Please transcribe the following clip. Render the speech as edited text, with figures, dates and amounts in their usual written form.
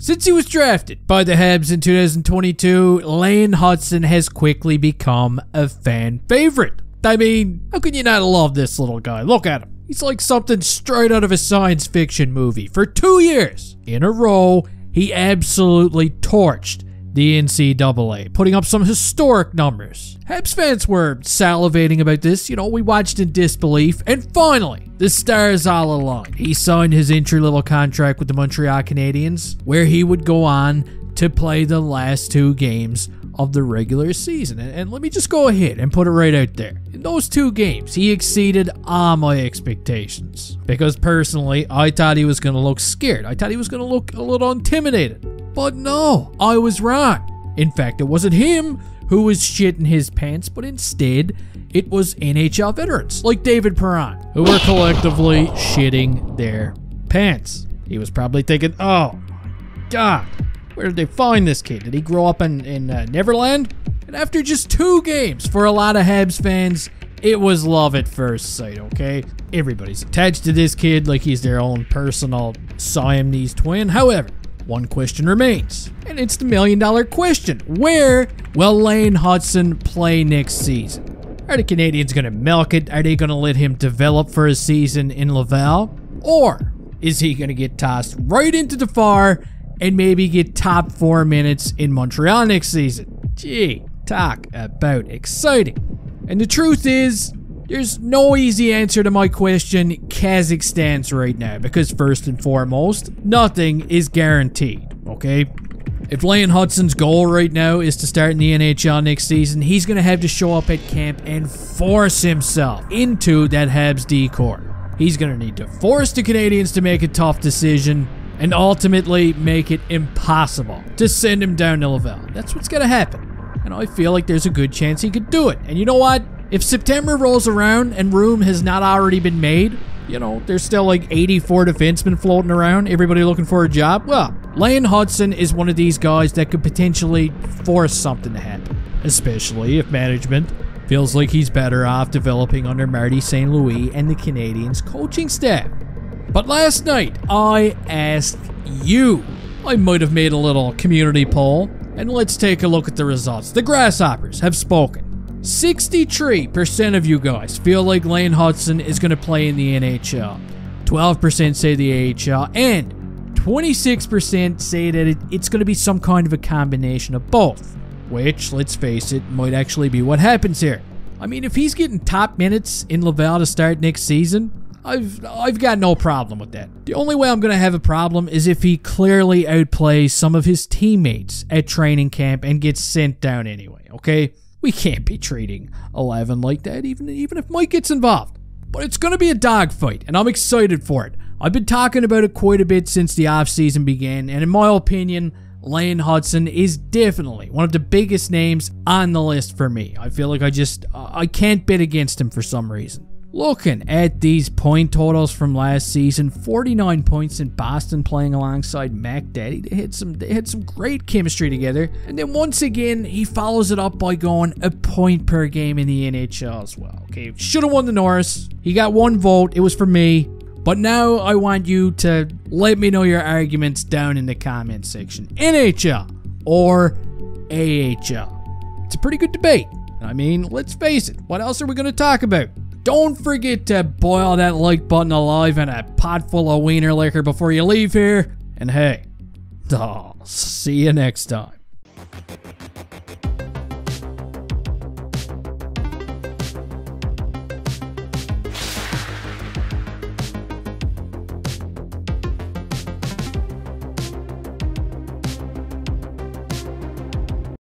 Since he was drafted by the Habs in 2022, Lane Hutson has quickly become a fan favorite. I mean, how can you not love this little guy? Look at him. He's like something straight out of a science fiction movie. For 2 years in a row, he absolutely torched the NCAA, putting up some historic numbers. Habs fans were salivating about this. We watched in disbelief. And finally, the stars all aligned. He signed his entry-level contract with the Montreal Canadiens, where he would go on to play the last 2 games of the regular season. And let me just go ahead and put it right out there. In those 2 games, he exceeded all my expectations. Because personally, I thought he was going to look scared. I thought he was going to look a little intimidated. But no, I was wrong. In fact, it wasn't him who was shitting his pants, but instead, it was NHL veterans like David Perron, who were collectively shitting their pants. He was probably thinking, oh my God, where did they find this kid? Did he grow up in Neverland? And after just 2 games, for a lot of Habs fans, it was love at first sight, okay? Everybody's attached to this kid like he's their own personal Siamese twin. However, one question remains, and it's the $1 million question. Where will Lane Hutson play next season? Are the Canadiens going to milk it? Are they going to let him develop for a season in Laval? Or is he going to get tossed right into the far and maybe get top 4 minutes in Montreal next season? Gee, talk about exciting. And the truth is, there's no easy answer to my question Kazakhstan's right now, because first and foremost, nothing is guaranteed, okay? If Lane Hutson's goal right now is to start in the NHL next season, he's going to have to show up at camp and force himself into that Habs D-core. He's going to need to force the Canadiens to make a tough decision and ultimately make it impossible to send him down to Laval. That's what's going to happen. And I feel like there's a good chance he could do it. And you know what? If September rolls around and room has not already been made, there's still like 84 defensemen floating around, everybody looking for a job, well, Lane Hutson is one of these guys that could potentially force something to happen, especially if management feels like he's better off developing under Marty St Louis and the Canadiens coaching staff. But last night, I asked you. I might have made a little community poll, and let's take a look at the results. The Grasshoppers have spoken. 63% of you guys feel like Lane Hutson is going to play in the NHL. 12% say the AHL, and 26% say that it's going to be some kind of a combination of both. Which, let's face it, might actually be what happens here. I mean, if he's getting top minutes in Laval to start next season, I've got no problem with that. The only way I'm going to have a problem is if he clearly outplays some of his teammates at training camp and gets sent down anyway, okay? We can't be treating 11 like that, even if Mike gets involved. But it's going to be a dogfight, and I'm excited for it. I've been talking about it quite a bit since the offseason began, and in my opinion, Lane Hutson is definitely one of the biggest names on the list for me. I feel like I can't bet against him for some reason. Looking at these point totals from last season, 49 points in Boston playing alongside Mac Daddy. They had some great chemistry together. And then once again, he follows it up by going a point per game in the NHL as well. Okay, should have won the Norris. He got 1 vote. It was for me. But now I want you to let me know your arguments down in the comment section. NHL or AHL? It's a pretty good debate. I mean, let's face it. What else are we going to talk about? Don't forget to boil that like button alive in a pot full of wiener liquor before you leave here. And hey, I'll see you next time.